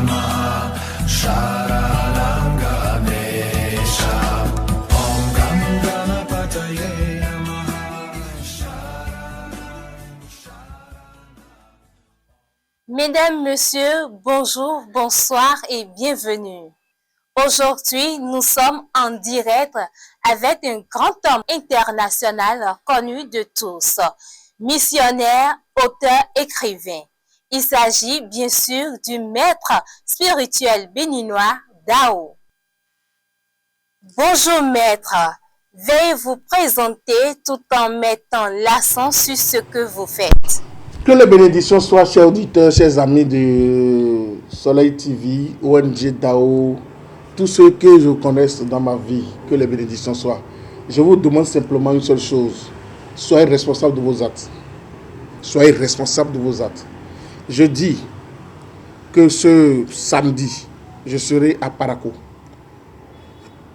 Namaha Sharanam Ganesha Om Gam Ganapataye Namaha Sharanam Mesdames, Messieurs, bonjour, bonsoir et bienvenue. Aujourd'hui, nous sommes en direct avec un grand homme international connu de tous, missionnaire, auteur, écrivain. Il s'agit bien sûr du maître spirituel béninois Dao. Bonjour maître, veuillez vous présenter tout en mettant l'accent sur ce que vous faites. Que les bénédictions soient, chers auditeurs, chers amis de Soleil TV, ONG Dao, tous ceux que je connaisse dans ma vie, que les bénédictions soient. Je vous demande simplement une seule chose. Soyez responsables de vos actes. Soyez responsables de vos actes. Je dis que ce samedi, je serai à Parakou.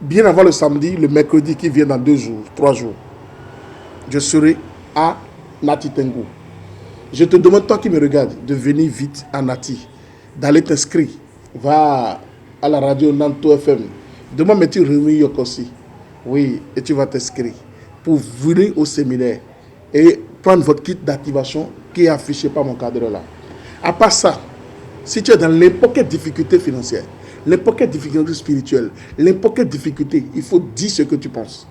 Bien avant le samedi, le mercredi qui vient dans 2 jours, 3 jours, je serai à Nati Tengu. Je te demande, toi qui me regardes, de venir vite à Nati, d'aller t'inscrire. Va à la radio Nanto FM. Demande M. Rémi Yokosi. Oui, et tu vas t'inscrire pour venir au séminaire et prendre votre kit d'activation qui est affiché par mon cadre là. À part ça, si tu es dans n'importe quelle difficulté financière, n'importe quelle difficulté spirituelle, n'importe quelle difficulté, il faut dire ce que tu penses.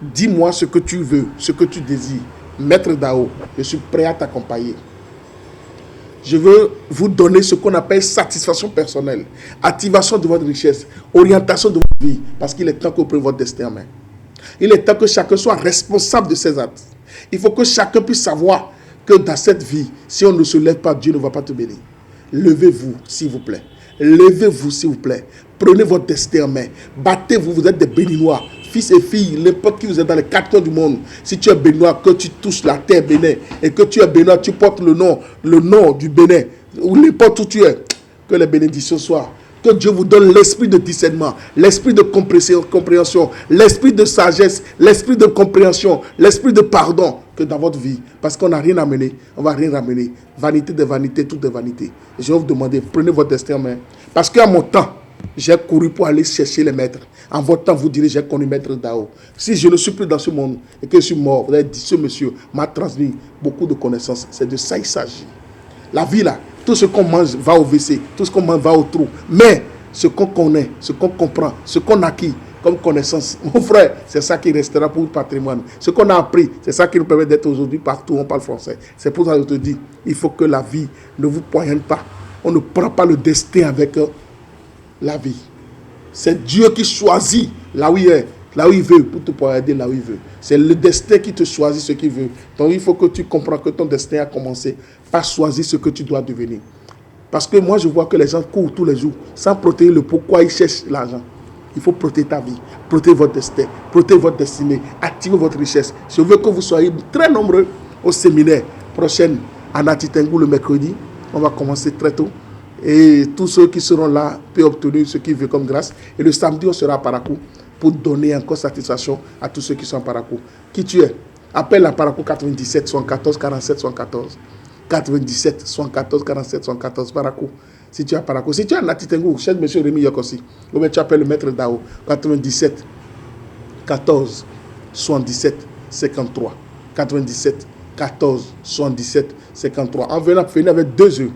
Dis-moi ce que tu veux, ce que tu désires. Maître Dao, je suis prêt à t'accompagner. Je veux vous donner ce qu'on appelle satisfaction personnelle, activation de votre richesse, orientation de votre vie, parce qu'il est temps que vous preniez votre destin en main. Il est temps que chacun soit responsable de ses actes. Il faut que chacun puisse savoir que dans cette vie, si on ne se lève pas, Dieu ne va pas te bénir. Levez-vous, s'il vous plaît. Levez-vous, s'il vous plaît. Prenez votre destin en main. Battez-vous, vous êtes des béninois. Fils et filles, n'importe qui vous êtes dans les 4 coins du monde, si tu es béninois, que tu touches la terre Bénin, et que tu es béninois, tu portes le nom du Bénin, ou n'importe où tu es, que les bénédictions soient. Que Dieu vous donne l'esprit de discernement, l'esprit de compréhension, l'esprit de sagesse, l'esprit de compréhension, l'esprit de pardon, que dans votre vie, parce qu'on n'a rien amené, on ne va rien ramener. Vanité de vanité, tout est vanité. Et je vais vous demander, prenez votre destin en main. Parce qu'à mon temps, j'ai couru pour aller chercher les maîtres. En votre temps, vous direz, j'ai connu Maître Dao. Si je ne suis plus dans ce monde et que je suis mort, vous avez dit, ce monsieur m'a transmis beaucoup de connaissances. C'est de ça qu'il s'agit. La vie là, tout ce qu'on mange va au WC, tout ce qu'on mange va au trou. Mais ce qu'on connaît, ce qu'on comprend, ce qu'on a acquis comme connaissance, mon frère, c'est ça qui restera pour le patrimoine. Ce qu'on a appris, c'est ça qui nous permet d'être aujourd'hui partout, on parle français. C'est pour ça que je te dis, il faut que la vie ne vous poignarde pas. On ne prend pas le destin avec la vie. C'est Dieu qui choisit là où il est, là où il veut, pour te poignarder là où il veut. C'est le destin qui te choisit ce qu'il veut. Donc il faut que tu comprennes que ton destin a commencé par choisir ce que tu dois devenir. Parce que moi je vois que les gens courent tous les jours sans protéger le pourquoi ils cherchent l'argent. Il faut protéger ta vie, protéger votre destin, protéger votre destinée, activer votre richesse. Je veux que vous soyez très nombreux au séminaire prochain à Nati Tengu le mercredi. On va commencer très tôt. Et tous ceux qui seront là peuvent obtenir ce qu'ils veulent comme grâce. Et le samedi, on sera à Parakou pour donner encore satisfaction à tous ceux qui sont à Parakou. Qui tu es? Appelle à Parakou 97 74 47 74. 97 74 47 74 Parakou. Si tu es à Parakou. Si tu es à Nati Tengu, chez M. Rémi Yokosi, ou bien tu appelles le maître Dao. 97 14 77 53. 97 14 77 53. En venant, venez avec 2 œufs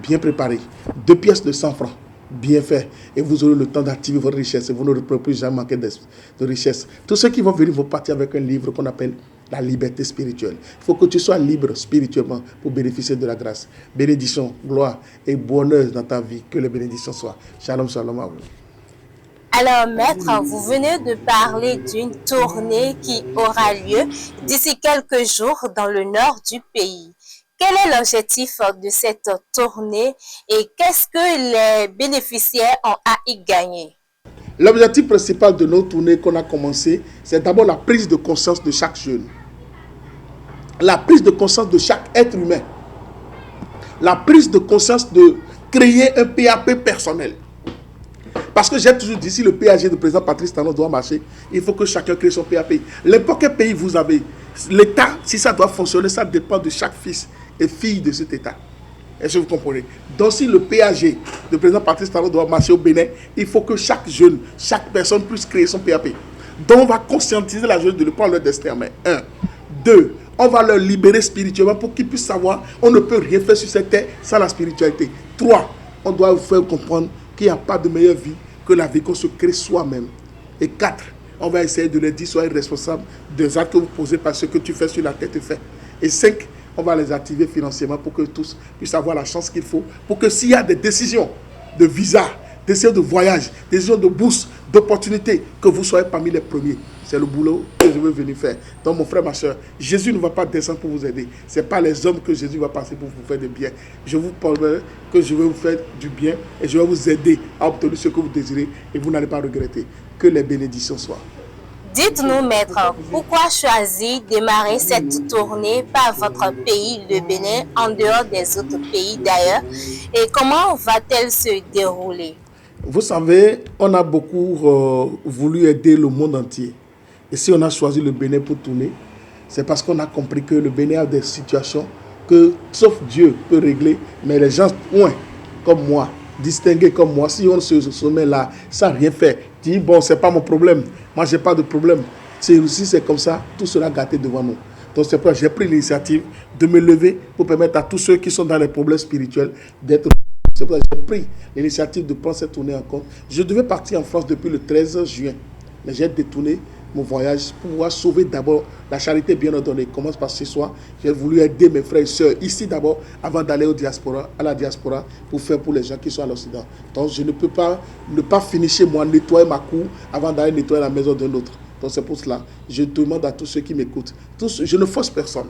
bien préparés, 2 pièces de 100 francs, bien fait, et vous aurez le temps d'activer votre richesse et vous ne pourrez plus jamais manquer de richesse. Tous ceux qui vont venir vont partir avec un livre qu'on appelle la liberté spirituelle. Il faut que tu sois libre spirituellement pour bénéficier de la grâce. Bénédiction, gloire et bonheur dans ta vie. Que les bénédictions soient. Shalom, shalom à vous. Alors maître, vous venez de parler d'une tournée qui aura lieu d'ici quelques jours dans le nord du pays. Quel est l'objectif de cette tournée et qu'est-ce que les bénéficiaires ont à y gagner? L'objectif principal de nos tournées qu'on a commencé, c'est d'abord la prise de conscience de chaque jeune. La prise de conscience de chaque être humain. La prise de conscience de créer un PAP personnel. Parce que j'ai toujours dit, si le PAG de président Patrice Talon doit marcher, il faut que chacun crée son PAP. N'importe quel pays vous avez, l'État, si ça doit fonctionner, ça dépend de chaque fils et fille de cet État. Est-ce que vous comprenez? Donc si le PAG, le président Patrice Talon doit marcher au Bénin, il faut que chaque jeune, chaque personne puisse créer son PAP. Donc on va conscientiser la jeunesse de ne prendre leur destin en main. 1. 2. On va leur libérer spirituellement pour qu'ils puissent savoir on ne peut rien faire sur cette terre sans la spiritualité. 3. On doit vous faire comprendre qu'il n'y a pas de meilleure vie que la vie qu'on se crée soi-même. Et 4. On va essayer de leur dire soyez responsables des actes que vous posez parce que ce que tu fais sur la terre te fait. Et 5. On va les activer financièrement pour que tous puissent avoir la chance qu'il faut. Pour que s'il y a des décisions de visa, des décisions de voyage, des décisions de bourse, d'opportunités, que vous soyez parmi les premiers. C'est le boulot que je veux venir faire. Donc mon frère, ma soeur, Jésus ne va pas descendre pour vous aider. Ce n'est pas les hommes que Jésus va passer pour vous faire du bien. Je vous parlerai que je vais vous faire du bien et je vais vous aider à obtenir ce que vous désirez et vous n'allez pas regretter. Que les bénédictions soient. Dites-nous, maître, pourquoi choisir démarrer cette tournée par votre pays, le Bénin, en dehors des autres pays d'ailleurs, et comment va-t-elle se dérouler? Vous savez, on a beaucoup voulu aider le monde entier. Et si on a choisi le Bénin pour tourner, c'est parce qu'on a compris que le Bénin a des situations que, sauf Dieu, peut régler, mais les gens, comme moi, distingués comme moi, si on se sommet là, sans rien faire, dis bon, c'est pas mon problème, moi j'ai pas de problème. Si c'est comme ça, tout sera gâté devant nous. Donc c'est pourquoi j'ai pris l'initiative de me lever pour permettre à tous ceux qui sont dans les problèmes spirituels d'être. C'est pourquoi j'ai pris l'initiative de prendre cette tournée en compte. Je devais partir en France depuis le 13 juin, mais j'ai détourné mon voyage pour pouvoir sauver d'abord la charité bien ordonnée. Commence par ce soir. J'ai voulu aider mes frères et sœurs ici d'abord avant d'aller à la diaspora pour faire pour les gens qui sont à l'Occident. Donc je ne peux pas ne pas finir chez moi, nettoyer ma cour avant d'aller nettoyer la maison d'un autre. Donc c'est pour cela, je demande à tous ceux qui m'écoutent, je ne force personne.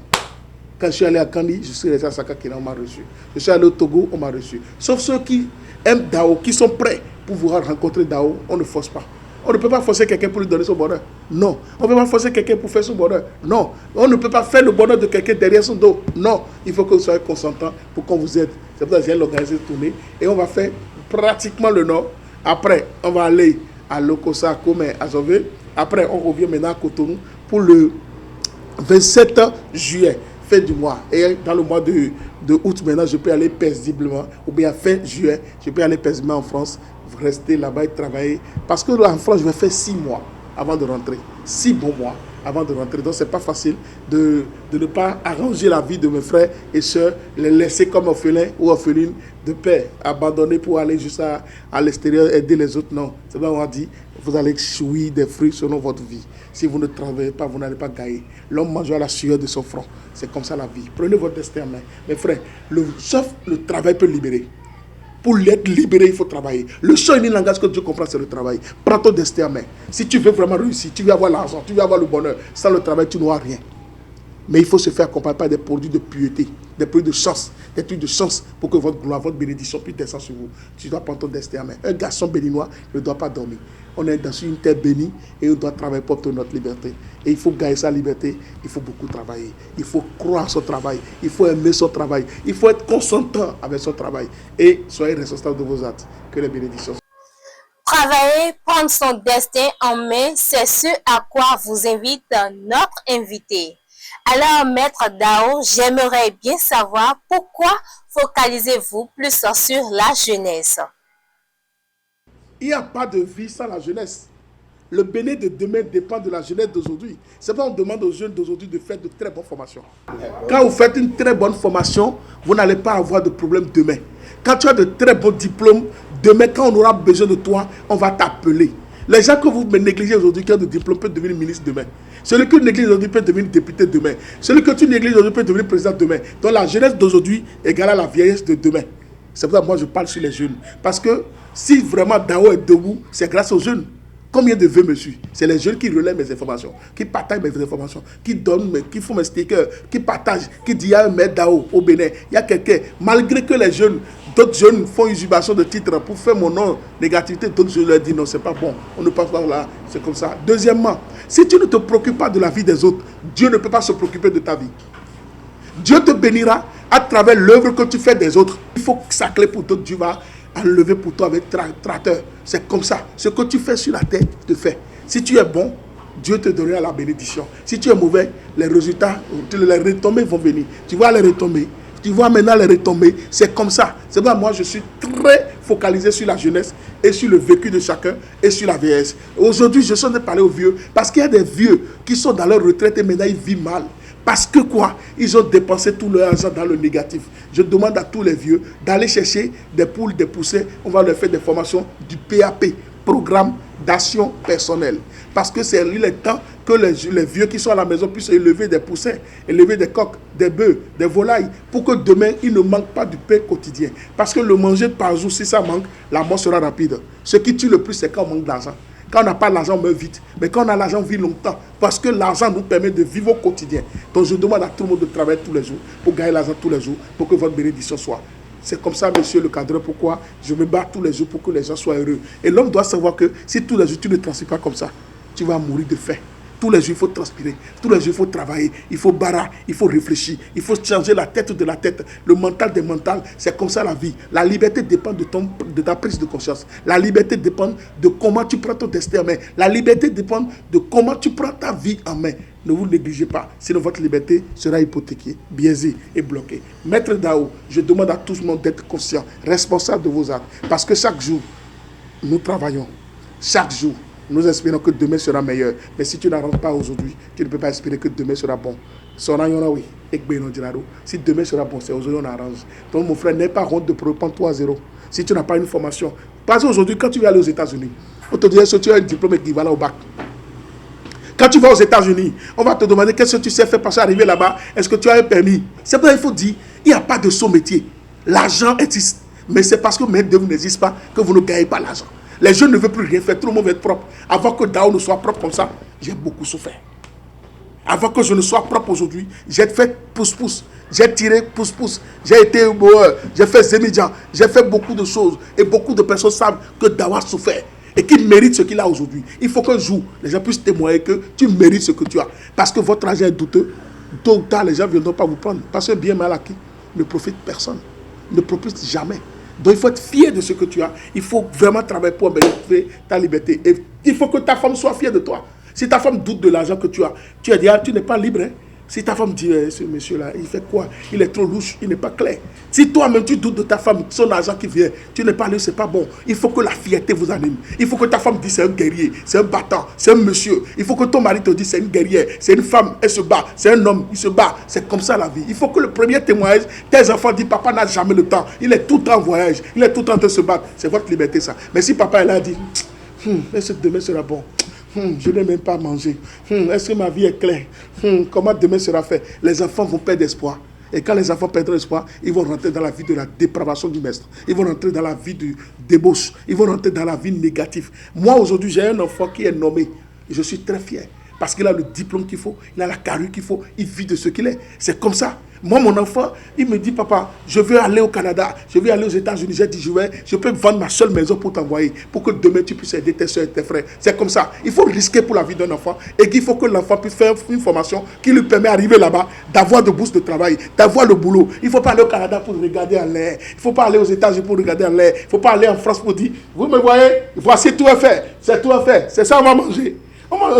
Quand je suis allé à Kandi, je suis resté à Sakakina, on m'a reçu. Je suis allé au Togo, on m'a reçu. Sauf ceux qui aiment Dao, qui sont prêts pour pouvoir rencontrer Dao, on ne force pas. On ne peut pas forcer quelqu'un pour lui donner son bonheur. Non. On ne peut pas forcer quelqu'un pour faire son bonheur. Non. On ne peut pas faire le bonheur de quelqu'un derrière son dos. Non. Il faut que vous soyez consentant pour qu'on vous aide. C'est pour ça que j'ai organisé cette tournée. Et on va faire pratiquement le nord. Après, on va aller à Lokossa, à Komé, à Zové. Après, on revient maintenant à Cotonou pour le 27 juillet, fin du mois. Et dans le mois de août, maintenant, je peux aller paisiblement. Ou bien fin juillet, je peux aller paisiblement en France. Rester là-bas et travailler. Parce que là, en France, je vais faire 6 mois avant de rentrer. 6 bons mois avant de rentrer. Donc, ce n'est pas facile de ne pas arranger la vie de mes frères et sœurs, les laisser comme orphelins ou orphelines de père, abandonnés pour aller juste à l'extérieur, aider les autres. Non. C'est là où on a dit, vous allez jouir des fruits selon votre vie. Si vous ne travaillez pas, vous n'allez pas gagner. L'homme mange à la sueur de son front. C'est comme ça la vie. Prenez votre destin en main. Mes frères, sauf le travail peut libérer. Pour être libéré, il faut travailler. Le seul langage que Dieu comprend, c'est le travail. Prends ton destin en main. Si tu veux vraiment réussir, tu veux avoir l'argent, tu veux avoir le bonheur, sans le travail, tu n'auras rien. Mais il faut se faire accompagner par des produits de pureté, des produits de chance, des trucs de chance pour que votre gloire, votre bénédiction puisse descendre sur vous. Tu dois prendre ton destin en main. Un garçon béninois ne doit pas dormir. On est dans une terre bénie et on doit travailler pour obtenir notre liberté. Et il faut gagner sa liberté, il faut beaucoup travailler. Il faut croire à son travail, il faut aimer son travail, il faut être consentant avec son travail. Et soyez responsable de vos actes. Que les bénédictions soient. Travailler, prendre son destin en main, c'est ce à quoi vous invite notre invité. Alors, Maître Dao, j'aimerais bien savoir pourquoi focalisez-vous plus sur la jeunesse? Il n'y a pas de vie sans la jeunesse. Le Bénin de demain dépend de la jeunesse d'aujourd'hui. C'est pourquoi on demande aux jeunes d'aujourd'hui de faire de très bonnes formations. Quand vous faites une très bonne formation, vous n'allez pas avoir de problème demain. Quand tu as de très bons diplômes, demain, quand on aura besoin de toi, on va t'appeler. Les gens que vous négligez aujourd'hui, qui ont des diplômes, peuvent devenir ministre demain. Celui que tu négliges aujourd'hui peut devenir député demain. Celui que tu négliges aujourd'hui peut devenir président demain. Donc la jeunesse d'aujourd'hui égale à la vieillesse de demain. C'est pour ça que moi je parle sur les jeunes. Parce que si vraiment Dao est debout, c'est grâce aux jeunes. Combien de vœux me suivent? C'est les jeunes qui relaient mes informations, qui partagent mes informations, qui donnent, qui font mes stickers, qui partagent, qui disent il y a un maître Dao au Bénin, il y a quelqu'un. Malgré que les jeunes, d'autres jeunes font usurpation de titres pour faire mon nom, négativité, d'autres jeunes leur disent non, c'est pas bon, on ne passe pas là, c'est comme ça. Deuxièmement, si tu ne te préoccupes pas de la vie des autres, Dieu ne peut pas se préoccuper de ta vie. Dieu te bénira à travers l'œuvre que tu fais des autres. Il faut que ça clé pour toi, Dieu va enlever pour toi avec tracteur. C'est comme ça. Ce que tu fais sur la terre, te fait. Si tu es bon, Dieu te donnera la bénédiction. Si tu es mauvais, les résultats, les retombées vont venir. Tu vois les retombées. Tu vois maintenant les retombées. C'est comme ça. C'est pourquoi moi je suis très focalisé sur la jeunesse et sur le vécu de chacun et sur la vieillesse. Aujourd'hui, je suis en train de parler aux vieux parce qu'il y a des vieux qui sont dans leur retraite et maintenant ils vivent mal. Parce que quoi? Ils ont dépensé tout leur argent dans le négatif. Je demande à tous les vieux d'aller chercher des poules, des poussins. On va leur faire des formations du PAP, programme d'action personnelle. Parce que c'est il est temps que les vieux qui sont à la maison puissent élever des poussins, élever des coqs, des bœufs, des volailles, pour que demain, il ne manque pas du pain quotidien. Parce que le manger par jour, si ça manque, la mort sera rapide. Ce qui tue le plus, c'est quand on manque d'argent. Quand on n'a pas l'argent, on meurt vite. Mais quand on a l'argent, on vit longtemps. Parce que l'argent nous permet de vivre au quotidien. Donc je demande à tout le monde de travailler tous les jours, pour gagner l'argent tous les jours, pour que votre bénédiction soit. C'est comme ça, monsieur le cadre, pourquoi je me bats tous les jours pour que les gens soient heureux. Et l'homme doit savoir que si tous les jours tu ne transpires pas comme ça, tu vas mourir de faim. Tous les jours, il faut transpirer. Tous les jours, il faut travailler. Il faut barrer. Il faut réfléchir. Il faut changer la tête de la tête. Le mental des mentales. C'est comme ça la vie. La liberté dépend de ta prise de conscience. La liberté dépend de comment tu prends ton destin en main. La liberté dépend de comment tu prends ta vie en main. Ne vous négligez pas. Sinon, votre liberté sera hypothéquée, biaisée et bloquée. Maître Dao, je demande à tout le monde d'être conscient, responsable de vos actes. Parce que chaque jour, nous travaillons. Chaque jour, nous espérons que demain sera meilleur. Mais si tu n'arranges pas aujourd'hui, tu ne peux pas espérer que demain sera bon. Si demain sera bon, c'est aujourd'hui qu'on arrange. Donc mon frère, n'aie pas honte de prendre 3 à 0. Si tu n'as pas une formation. Parce qu'aujourd'hui, quand tu vas aller aux États-Unis, on te dit est-ce que tu as un diplôme équivalent au bac. Quand tu vas aux États-Unis, on va te demander qu'est-ce que tu sais faire parce qu'arriver là-bas, est-ce que tu as un permis. C'est pourquoi il faut dire, il n'y a pas de saut métier. L'argent existe. Mais c'est parce que main-d'œuvre n'existe pas que vous ne gagnez pas l'argent. Les jeunes ne veulent plus rien faire, tout le monde veut être propre. Avant que Dao ne soit propre comme ça, j'ai beaucoup souffert. Avant que je ne sois propre aujourd'hui, j'ai fait pouce-pouce, j'ai tiré pouce-pouce, j'ai été j'ai fait Zémidjan, j'ai fait beaucoup de choses. Et beaucoup de personnes savent que Dao a souffert et qu'il mérite ce qu'il a aujourd'hui. Il faut qu'un jour, les gens puissent témoigner que tu mérites ce que tu as. Parce que votre argent est douteux, tôt ou tard, les gens ne viendront pas vous prendre. Parce que bien mal acquis ne profite personne, ne profite jamais. Donc il faut être fier de ce que tu as. Il faut vraiment travailler pour améliorer ta liberté. Et il faut que ta femme soit fière de toi. Si ta femme doute de l'argent que tu as dit, ah, tu n'es pas libre. Hein? Si ta femme dit, ce monsieur-là, il fait quoi? Il est trop louche, il n'est pas clair. Si toi-même tu doutes de ta femme, son argent qui vient, tu n'es pas libre, c'est pas bon. Il faut que la fierté vous anime. Il faut que ta femme dise, c'est un guerrier, c'est un battant, c'est un monsieur. Il faut que ton mari te dise, c'est une guerrière, c'est une femme, elle se bat, c'est un homme, il se bat. C'est comme ça la vie. Il faut que le premier témoignage, tes enfants disent, papa n'a jamais le temps. Il est tout le temps en voyage, il est tout le temps en train de se battre. C'est votre liberté ça. Mais si papa elle a dit, est-ce que demain sera bon? Je n'ai même pas mangé. Est-ce que ma vie est claire? Comment demain sera fait? Les enfants vont perdre espoir. Et quand les enfants perdront espoir, ils vont rentrer dans la vie de la dépravation du maître. Ils vont rentrer dans la vie du débauche. Ils vont rentrer dans la vie négative. Moi, aujourd'hui, j'ai un enfant qui est nommé. Et je suis très fier. Parce qu'il a le diplôme qu'il faut, il a la carrure qu'il faut, il vit de ce qu'il est. C'est comme ça. Moi, mon enfant, il me dit, papa, je veux aller au Canada, je veux aller aux États-Unis. J'ai dit, je peux vendre ma seule maison pour t'envoyer, pour que demain tu puisses aider tes soeurs et tes frères. C'est comme ça. Il faut risquer pour la vie d'un enfant et qu'il faut que l'enfant puisse faire une formation qui lui permet d'arriver là-bas, d'avoir de bourses de travail, d'avoir le boulot. Il ne faut pas aller au Canada pour regarder en l'air. Il ne faut pas aller aux États-Unis pour regarder en l'air. Il ne faut pas aller en France pour dire, vous me voyez, voici tout est fait. C'est tout est fait. C'est ça, on va manger.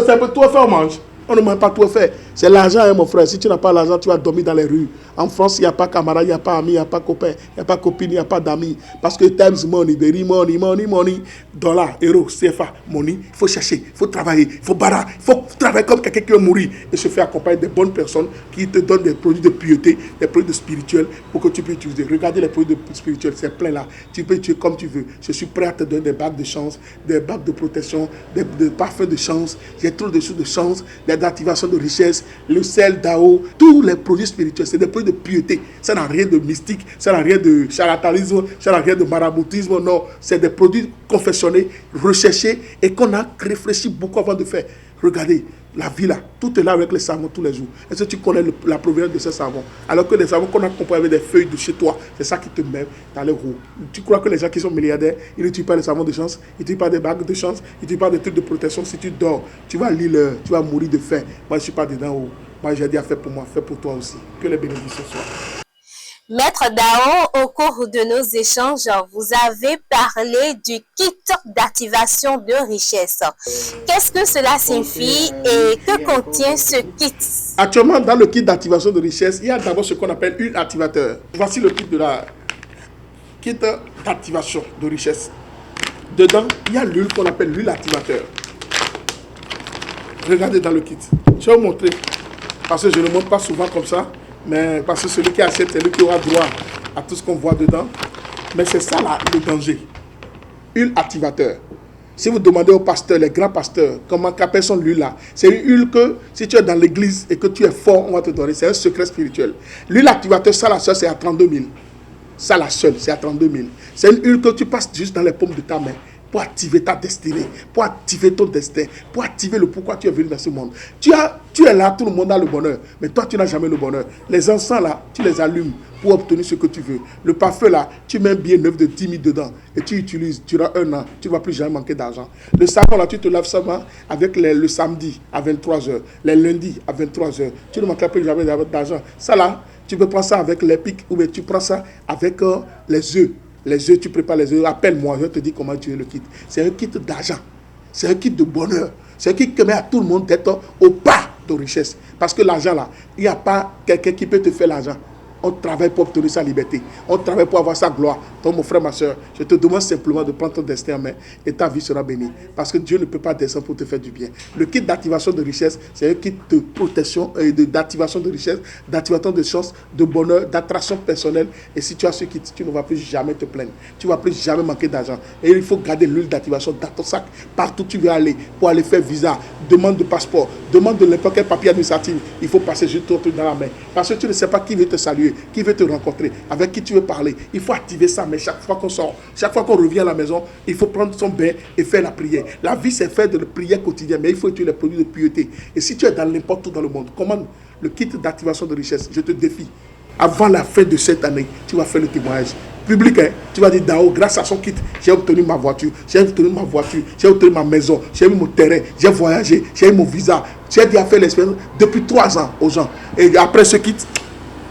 C'est un peu tout est fait, on mange. On ne mange pas tout fait. C'est l'argent, hein, mon frère. Si tu n'as pas l'argent, tu vas dormir dans les rues. En France, il n'y a pas camarade, il n'y a pas ami, il n'y a pas copain, il n'y a pas copine, il n'y a pas d'amis. Parce que times money, very money, money, money, dollar, euro, CFA, money. Il faut chercher, il faut travailler, il faut barrer, il faut travailler comme quelqu'un qui veut mourir et se faire accompagner des bonnes personnes qui te donnent des produits de piété, des produits de spirituels pour que tu puisses utiliser. Regardez les produits de spirituels, c'est plein là. Tu peux utiliser comme tu veux. Je suis prêt à te donner des bagues de chance, des bagues de protection, des parfums de chance. J'ai trop de choses de chance, d'activation de richesse, le sel, Dao, tous les produits spirituels, c'est des produits de piété. Ça n'a rien de mystique, ça n'a rien de charlatanisme, ça n'a rien de maraboutisme, non. C'est des produits confessionnés, recherchés et qu'on a réfléchi beaucoup avant de faire. Regardez, la vie là, tout est là avec les savons tous les jours. Est-ce que tu connais la provenance de ces savons? Alors que les savons qu'on a comparés avec des feuilles de chez toi, c'est ça qui te met dans les roues. Tu crois que les gens qui sont milliardaires, ils n'utilisent pas les savons de chance, ils n'utilisent pas des bagues de chance, ils n'utilisent pas des trucs de protection. Si tu dors, tu vas lire, tu vas mourir de faim. Moi, je ne suis pas dedans. Moi, j'ai dit à faire pour moi, fais pour toi aussi. Que les bénédictions soient. Maître Dao, au cours de nos échanges, vous avez parlé du kit d'activation de richesse. Qu'est-ce que cela signifie et que contient ce kit? Actuellement, dans le kit d'activation de richesse, il y a d'abord ce qu'on appelle huile activateur. Voici le kit de la kit d'activation de richesse. Dedans, il y a l'huile qu'on appelle l'huile activateur. Regardez dans le kit. Je vais vous montrer. Parce que je ne montre pas souvent comme ça. Mais parce que celui qui achète, c'est lui qui aura droit à tout ce qu'on voit dedans. Mais c'est ça là, le danger. Huile activateur. Si vous demandez aux pasteurs, les grands pasteurs, comment qu'appelle son l'huile là, c'est une huile que si tu es dans l'église et que tu es fort, on va te donner. C'est un secret spirituel. L'huile activateur, ça la seule, c'est à 32 000. Ça la seule, c'est à 32 000. C'est une huile que tu passes juste dans les paumes de ta main pour activer ta destinée, pour activer ton destin, pour activer le pourquoi tu es venu dans ce monde. Tu es là, tout le monde a le bonheur, mais toi tu n'as jamais le bonheur. Les encens là, tu les allumes pour obtenir ce que tu veux. Le parfum là, tu mets un billet neuf de 10 000 dedans et tu utilises, tu auras un an, tu ne vas plus jamais manquer d'argent. Le savon là, tu te laves seulement avec le samedi à 23h, les lundis à 23h, tu ne manqueras plus jamais d'argent. Ça là, tu peux prendre ça avec les pics ou bien tu prends ça avec les œufs. Les œufs, tu prépares les œufs. Appelle-moi, je te dis comment tu es le kit. C'est un kit d'argent. C'est un kit de bonheur. C'est un kit qui permet à tout le monde d'être au pas de richesse. Parce que l'argent là, il n'y a pas quelqu'un qui peut te faire l'argent. On travaille pour obtenir sa liberté. On travaille pour avoir sa gloire. Donc mon frère, ma soeur, je te demande simplement de prendre ton destin en main et ta vie sera bénie. Parce que Dieu ne peut pas descendre pour te faire du bien. Le kit d'activation de richesse, c'est un kit de protection et d'activation de richesse, d'activation de chance, de bonheur, d'attraction personnelle. Et si tu as ce kit, tu ne vas plus jamais te plaindre. Tu ne vas plus jamais manquer d'argent. Et il faut garder l'huile d'activation dans ton sac. Partout où tu veux aller, pour aller faire visa, demande de passeport, demande de n'importe quel papier administratif. Il faut passer juste ton truc dans la main. Parce que tu ne sais pas qui veut te saluer, qui veut te rencontrer, avec qui tu veux parler. Il faut activer ça, mais chaque fois qu'on sort, chaque fois qu'on revient à la maison, il faut prendre son bain et faire la prière. La vie, c'est faire de la prière quotidienne, mais il faut utiliser les produits de pureté. Et si tu es dans n'importe où dans le monde, commande le kit d'activation de richesse. Je te défie. Avant la fin de cette année, tu vas faire le témoignage public. Tu vas dire, Dao, grâce à son kit, j'ai obtenu ma voiture, j'ai obtenu ma maison, j'ai eu mon terrain, j'ai voyagé, j'ai eu mon visa. J'ai déjà fait l'expérience depuis 3 ans aux gens. Et après ce kit,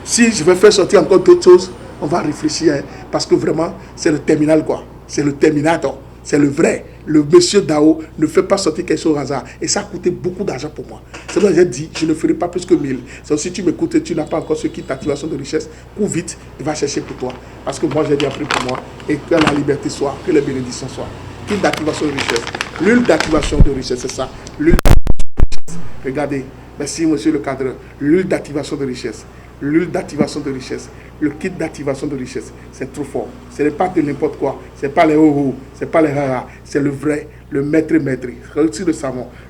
si je vais faire sortir encore d'autres choses, on va réfléchir. Parce que vraiment, c'est le terminal quoi. C'est le terminator. C'est le vrai. Le monsieur Dao ne fait pas sortir quelque chose au hasard. Et ça a coûté beaucoup d'argent pour moi. C'est pour ça que j'ai dit, je ne ferai pas plus que 1000. Donc si tu m'écoutes et tu n'as pas encore ce kit d'activation de richesse, cours vite et va chercher pour toi. Parce que moi, j'ai déjà pris pour moi. Et que la liberté soit, que les bénédictions soient. Kit d'activation de richesse. L'huile d'activation de richesse, c'est ça. L'huile d'activation de richesse. Regardez. Merci, monsieur le cadreur. L'huile d'activation de richesse. L'huile d'activation de richesse, le kit d'activation de richesse, c'est trop fort. Ce n'est pas de n'importe quoi, ce n'est pas les ho-ho, ce n'est pas les ha-ha, c'est le vrai, le maître. Regardez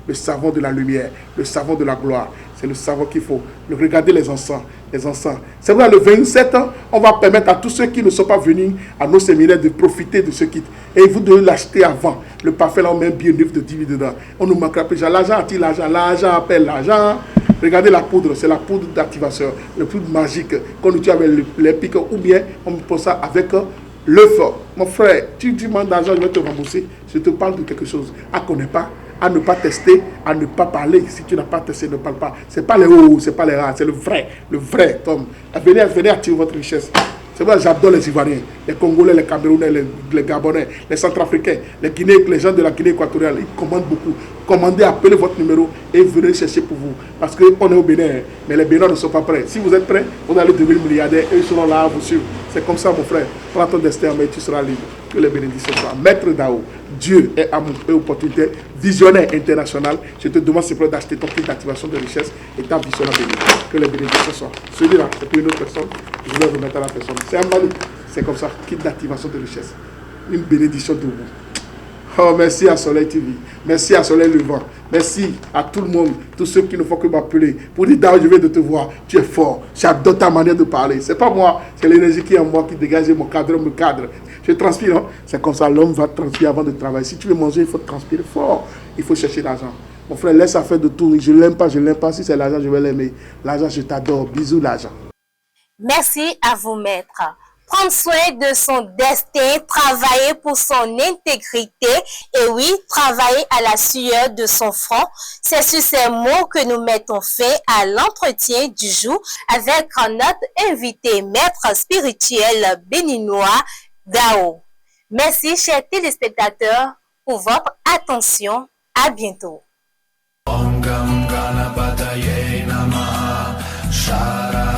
le savon de la lumière, le savon de la gloire, c'est le savon qu'il faut. Regardez les encens. C'est vrai, le 27 ans, on va permettre à tous ceux qui ne sont pas venus à nos séminaires de profiter de ce kit. Et vous devez l'acheter avant. Le parfait, là, on met un billet neuf de 10 000 dedans. On ne manquera plus. L'argent attire l'argent, l'argent appelle l'argent. Regardez la poudre, c'est la poudre d'activation, le poudre magique qu'on utilise avec les pics ou bien on pose ça avec l'œuf. Mon frère, tu demandes d'argent, je vais te rembourser. Je te parle de quelque chose. À ne pas, à ne pas tester, à ne pas parler. Si tu n'as pas testé, ne parle pas. Ce n'est pas les hauts, ce n'est pas les rares, c'est le vrai, Tom. Venez attirer votre richesse. C'est vrai, j'adore les Ivoiriens, les Congolais, les Camerounais, les Gabonais, les Centrafricains, les Guinéens, les gens de la Guinée équatoriale. Ils commandent beaucoup. Commandez, appelez votre numéro et venez chercher pour vous. Parce qu'on est au Bénin, mais les Bénins ne sont pas prêts. Si vous êtes prêts, vous allez devenir milliardaire et ils seront là à vous suivre. C'est comme ça, mon frère. Prends ton destin en main et tu seras libre. Que les bénédictions soient. Maître Dao, Dieu est amour et opportunité. Visionnaire international. Je te demande s'il te plaît d'acheter ton kit d'activation de richesse et ta vie sera bénie. Que les bénédictions soient. Celui-là, c'est pour une autre personne. Je vais remettre à la personne. C'est un mali. C'est comme ça. Kit d'activation de richesse. Une bénédiction de vous. Oh, merci à Soleil TV. Merci à Soleil Levant. Merci à tout le monde, tous ceux qui ne font que m'appeler pour dire Dao, je viens de te voir. Tu es fort. J'adore ta manière de parler. C'est pas moi, c'est l'énergie qui est en moi qui dégage mon cadre, me cadre. Je transpire, hein? C'est comme ça, l'homme va transpirer avant de travailler. Si tu veux manger, il faut transpirer fort. Il faut chercher l'argent. Mon frère, laisse à faire de tout. Je ne l'aime pas, je ne l'aime pas. Si c'est l'argent, je vais l'aimer. L'argent, je t'adore. Bisous, l'argent. Merci à vous, maître. prendre soin de son destin, travailler pour son intégrité et oui, travailler à la sueur de son front. C'est sur ces mots que nous mettons fin à l'entretien du jour avec notre invité, maître spirituel béninois, Dao. Merci, chers téléspectateurs, pour votre attention. À bientôt. Om Gam Ganapataye Namaha Shara